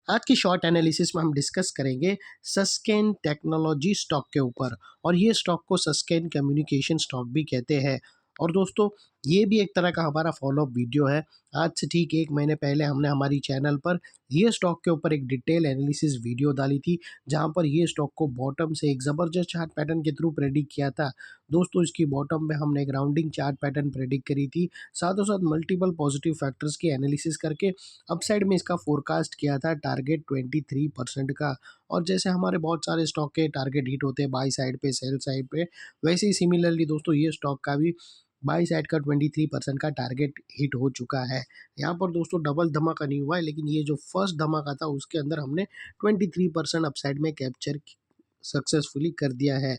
आज की short analysis में हम डिस्कस करेंगे सस्केन टेक्नोलॉजी स्टॉक के ऊपर। और ये स्टॉक को सस्केन कम्युनिकेशन स्टॉक भी कहते हैं। और दोस्तों, ये भी एक तरह का हमारा फॉलोअप वीडियो है। आज से ठीक 1 महीने पहले हमने हमारी चैनल पर ये स्टॉक के ऊपर एक डिटेल एनालिसिस वीडियो डाली थी, जहां पर ये स्टॉक को बॉटम से एक ज़बरदस्त चार्ट पैटर्न के थ्रू प्रेडिक्ट किया था। दोस्तों, इसकी बॉटम में हमने एक राउंडिंग चार्ट पैटर्न प्रेडिक्ट करी थी, साथों साथ मल्टीपल पॉजिटिव फैक्टर्स की एनालिसिस करके अपसाइड में इसका फोरकास्ट किया था टारगेट 23% का। और जैसे हमारे बहुत सारे स्टॉक के टारगेट हिट होते हैं बाई साइड पे, सेल साइड पे, वैसे ही सिमिलरली दोस्तों ये स्टॉक का भी बाई साइड का 23% का टारगेट हिट हो चुका है। यहाँ पर दोस्तों डबल धमाका नहीं हुआ है, लेकिन ये जो फर्स्ट धमाका था उसके अंदर हमने 23% अपसाइड में कैप्चर सक्सेसफुली कर दिया है।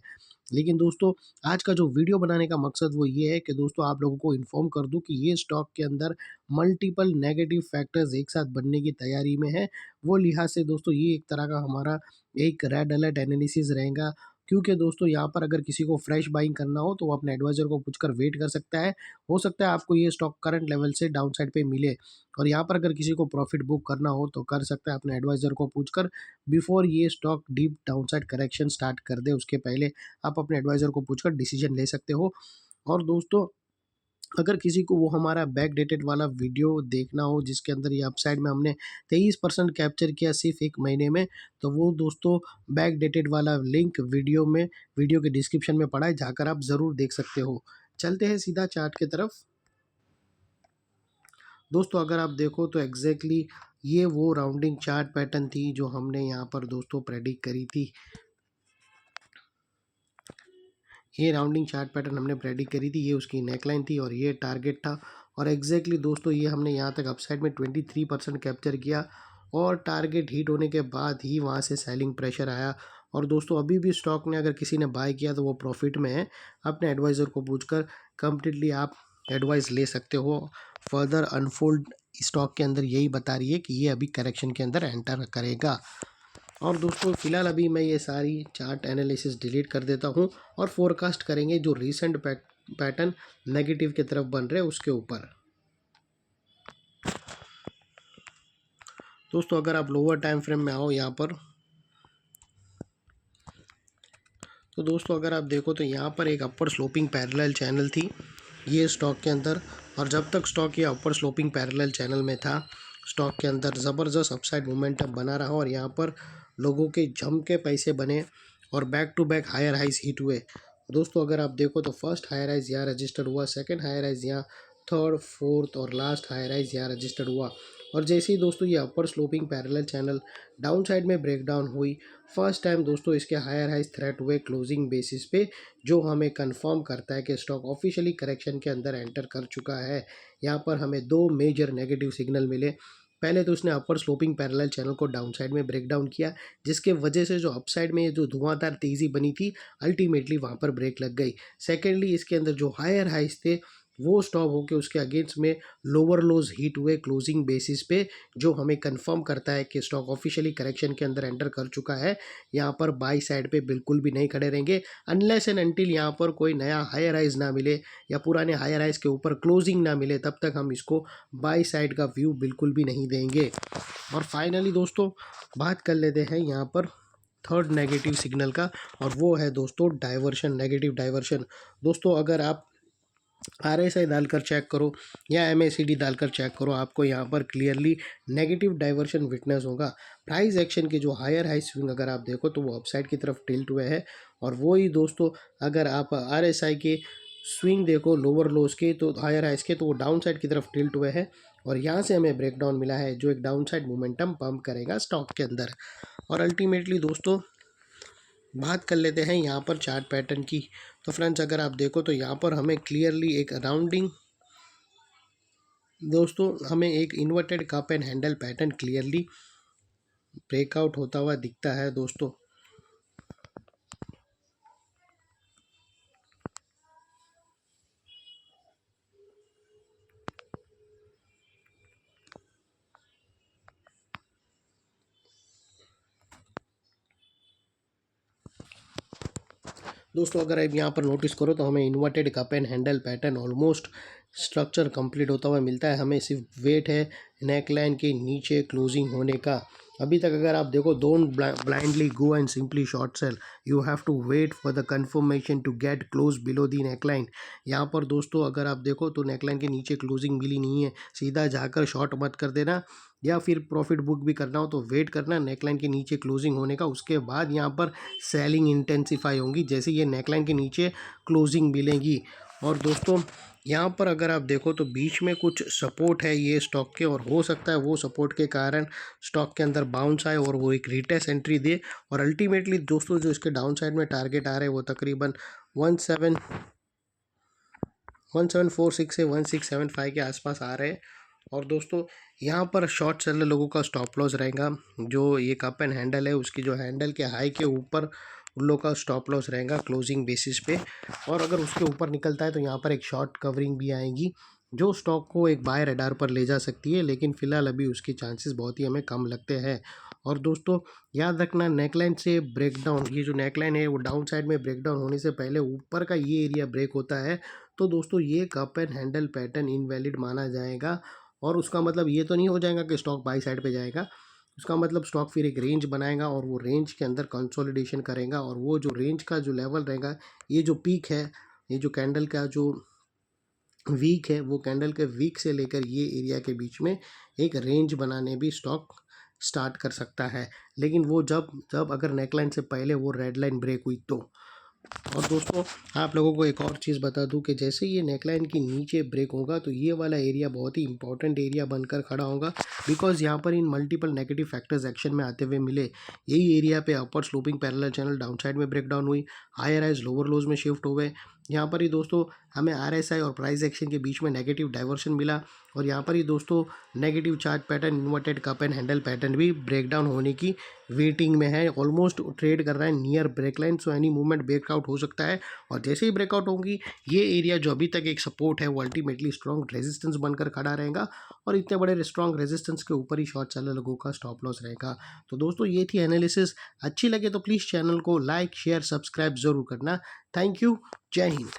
लेकिन दोस्तों, आज का जो वीडियो बनाने का मकसद वो ये है कि दोस्तों आप लोगों को इन्फॉर्म कर दूं कि ये स्टॉक के अंदर मल्टीपल नेगेटिव फैक्टर्स एक साथ बनने की तैयारी में है। वो लिहाज से दोस्तों ये एक तरह का हमारा एक रेड अलर्ट एनालिसिस रहेगा, क्योंकि दोस्तों यहाँ पर अगर किसी को फ्रेश बाइंग करना हो तो वो अपने एडवाइज़र को पूछकर वेट कर सकता है। हो सकता है आपको ये स्टॉक करंट लेवल से डाउन साइड पे मिले। और यहाँ पर अगर किसी को प्रॉफिट बुक करना हो तो कर सकता है अपने एडवाइज़र को पूछकर, बिफोर ये stock deep down side correction start कर दे उसके पहले आप अपने एडवाइज़र को पूछकर डिसीजन ले सकते हो। और दोस्तों, अगर किसी को वो हमारा बैक डेटेड वाला वीडियो देखना हो जिसके अंदर ये अपसाइड में हमने 23% कैप्चर किया सिर्फ 1 महीने में, तो वो दोस्तों बैक डेटेड वाला लिंक वीडियो के डिस्क्रिप्शन में पड़ा है, जाकर आप ज़रूर देख सकते हो। चलते हैं सीधा चार्ट की तरफ। दोस्तों, अगर आप देखो तो एग्जैक्टली ये वो राउंडिंग चार्ट पैटर्न थी जो हमने यहाँ पर दोस्तों प्रेडिक्ट करी थी। ये राउंडिंग चार्ट पैटर्न हमने प्रेडिक्ट करी थी, ये उसकी नेकलाइन थी और ये टारगेट था। और एग्जैक्टली दोस्तों ये हमने यहाँ तक अपसाइड में 23% कैप्चर किया और टारगेट हिट होने के बाद ही वहाँ से सेलिंग प्रेशर आया। और दोस्तों अभी भी स्टॉक ने अगर किसी ने बाय किया तो वो प्रॉफिट में है। अपने एडवाइज़र को पूछकर कम्प्लीटली आप एडवाइस ले सकते हो। फर्दर अनफोल्ड स्टॉक के अंदर यही बता रही है कि ये अभी करेक्शन के अंदर एंटर करेगा। और दोस्तों फ़िलहाल अभी मैं ये सारी चार्ट एनालिसिस डिलीट कर देता हूँ और फोरकास्ट करेंगे जो रीसेंट पैटर्न नेगेटिव की तरफ बन रहे हैं उसके ऊपर। दोस्तों, अगर आप लोअर टाइम फ्रेम में आओ यहाँ पर, तो दोस्तों अगर आप देखो तो यहाँ पर एक अपर स्लोपिंग पैरेलल चैनल थी ये स्टॉक के अंदर। और जब तक स्टॉक ये अपर स्लोपिंग पैरेलल चैनल में था, स्टॉक के अंदर ज़बरदस्त अपसाइड मोमेंटम बना रहा और यहाँ पर लोगों के जम के पैसे बने और back to back higher highs hit हुए। दोस्तों अगर आप देखो तो फर्स्ट हायर हाइज यहाँ रजिस्टर हुआ, सेकंड हायर हाइज यहाँ, थर्ड, फोर्थ और लास्ट हायर हाइज यहाँ रजिस्टर हुआ। और जैसे ही दोस्तों ये upper sloping parallel channel down side में ब्रेक डाउन हुई, फर्स्ट टाइम दोस्तों इसके हायर हाइज थ्रेट हुए क्लोजिंग बेसिस पे, जो हमें कंफर्म करता है कि स्टॉक ऑफिशियली करेक्शन के अंदर एंटर कर चुका है। यहाँ पर हमें 2 मेजर नेगेटिव सिग्नल मिले। पहले तो उसने अपर स्लोपिंग पैरेलल चैनल को डाउन साइड में ब्रेक डाउन किया, जिसके वजह से जो अपसाइड में जो धुआंधार तेज़ी बनी थी अल्टीमेटली वहाँ पर ब्रेक लग गई। सेकेंडली इसके अंदर जो हायर हाइज थे वो स्टॉप होकर उसके अगेंस्ट में लोअर लोज हिट हुए क्लोजिंग बेसिस पे, जो हमें कंफर्म करता है कि स्टॉक ऑफिशियली करेक्शन के अंदर एंटर कर चुका है। यहाँ पर बाई साइड पे बिल्कुल भी नहीं खड़े रहेंगे अनलेस एंड अनटिल यहाँ पर कोई नया हायर राइज ना मिले या पुराने हायर राइज के ऊपर क्लोजिंग ना मिले, तब तक हम इसको बाई साइड का व्यू बिल्कुल भी नहीं देंगे। और फाइनली दोस्तों बात कर लेते हैं यहाँ पर थर्ड नेगेटिव सिग्नल का, और वो है दोस्तों डाइवर्शन, नेगेटिव डाइवर्शन। दोस्तों अगर आप RSI डालकर चेक करो या MACD डालकर चेक करो, आपको यहाँ पर क्लियरली नेगेटिव डाइवर्शन विटनेस होगा। प्राइस एक्शन के जो हायर हाई स्विंग अगर आप देखो तो वो अपसाइड की तरफ टिल्ट हुए हैं। और वो ही दोस्तों अगर आप RSI के स्विंग देखो लोअर लोज के, तो हायर हाइस के, तो वो डाउन साइड की तरफ टिल्ट हुए हैं। और यहाँ से हमें ब्रेकडाउन मिला है जो एक डाउन साइड मोमेंटम पंप करेगा स्टॉक के अंदर। और अल्टीमेटली दोस्तों बात कर लेते हैं यहाँ पर चार्ट पैटर्न की। तो फ्रेंड्स अगर आप देखो तो यहाँ पर हमें क्लियरली एक राउंडिंग, दोस्तों हमें एक inverted cup and handle pattern clearly breakout होता हुआ दिखता है दोस्तों। दोस्तों अगर आप यहाँ पर नोटिस करो तो हमें inverted cup and handle pattern almost structure complete होता हुआ मिलता है। हमें सिर्फ वेट है नेक लाइन के नीचे क्लोजिंग होने का। अभी तक अगर आप देखो, don't blindly go and simply short sell, you have to wait for the confirmation to get close below the neckline. यहाँ पर दोस्तों अगर आप देखो तो नेकलाइन के नीचे क्लोजिंग मिली नहीं है, सीधा जाकर शॉर्ट मत कर देना, या फिर प्रॉफिट बुक भी करना हो तो वेट करना नेकलाइन के नीचे क्लोजिंग होने का, उसके बाद यहाँ पर सेलिंग इंटेंसिफाई होंगी जैसे ये नेकलाइन के नीचे क्लोजिंग मिलेगी। और दोस्तों यहाँ पर अगर आप देखो तो बीच में कुछ सपोर्ट है ये स्टॉक के, और हो सकता है वो सपोर्ट के कारण स्टॉक के अंदर बाउंस आए और वो एक रिटेस्ट एंट्री दे, और अल्टीमेटली दोस्तों जो इसके डाउन साइड में टारगेट आ रहे हैं वो तकरीबन 1746 से 1675 के आसपास आ रहे हैं। और दोस्तों यहाँ पर शॉर्ट सेलर लोगों का स्टॉप लॉस रहेगा, जो ये कप एंड हैंडल है उसकी जो हैंडल के हाई के ऊपर उन लोगों का स्टॉप लॉस रहेगा क्लोजिंग बेसिस पे, और अगर उसके ऊपर निकलता है तो यहाँ पर एक शॉर्ट कवरिंग भी आएगी जो स्टॉक को एक बाय रडार पर ले जा सकती है, लेकिन फिलहाल अभी उसके चांसेस बहुत ही हमें कम लगते हैं। और दोस्तों याद रखना, नेकलाइन से ब्रेकडाउन, ये जो नेकलाइन है वो डाउन साइड में ब्रेकडाउन होने से पहले ऊपर का ये एरिया ब्रेक होता है, तो दोस्तों ये cup and handle pattern invalid माना जाएगा, और उसका मतलब ये तो नहीं हो जाएगा कि स्टॉक बाई साइड पे जाएगा, उसका मतलब स्टॉक फिर एक रेंज बनाएगा और वो रेंज के अंदर कंसोलिडेशन करेगा, और वो जो रेंज का जो लेवल रहेगा, ये जो पीक है, ये जो कैंडल का जो वीक है, वो कैंडल के वीक से लेकर ये एरिया के बीच में एक रेंज बनाने भी स्टॉक स्टार्ट कर सकता है, लेकिन वो जब जब अगर नेकलाइन से पहले वो रेड लाइन ब्रेक हुई तो। और दोस्तों आप लोगों को एक और चीज़ बता दूं कि जैसे ये नेकलाइन के नीचे ब्रेक होगा तो ये वाला एरिया बहुत ही इंपॉर्टेंट एरिया बनकर खड़ा होगा, बिकॉज यहाँ पर इन मल्टीपल नेगेटिव फैक्टर्स एक्शन में आते हुए मिले। यही एरिया पे upper sloping parallel channel down side में ब्रेक डाउन हुई, हायर हाइज लोअर लोज में शिफ्ट हो गए, यहाँ पर ही दोस्तों हमें RSI और प्राइस एक्शन के बीच में नेगेटिव डाइवर्शन मिला, और यहाँ पर ही दोस्तों negative chart pattern, inverted cup and handle pattern भी ब्रेक डाउन होने की वेटिंग में है, ऑलमोस्ट ट्रेड कर रहा है near break line, so any movement breakout हो सकता है। और जैसे ही ब्रेकआउट होगी ये एरिया जो अभी तक एक सपोर्ट है वो अल्टीमेटली स्ट्रॉन्ग रेजिस्टेंस बनकर खड़ा रहेगा, और इतने बड़े स्ट्रॉन्ग रेजिस्टेंस के ऊपर ही शॉर्ट सेलर लोगों का स्टॉप लॉस रहेगा। तो दोस्तों ये थी एनालिसिस, अच्छी लगे तो प्लीज़ चैनल को लाइक शेयर सब्सक्राइब ज़रूर करना। थैंक यू, जय हिंद।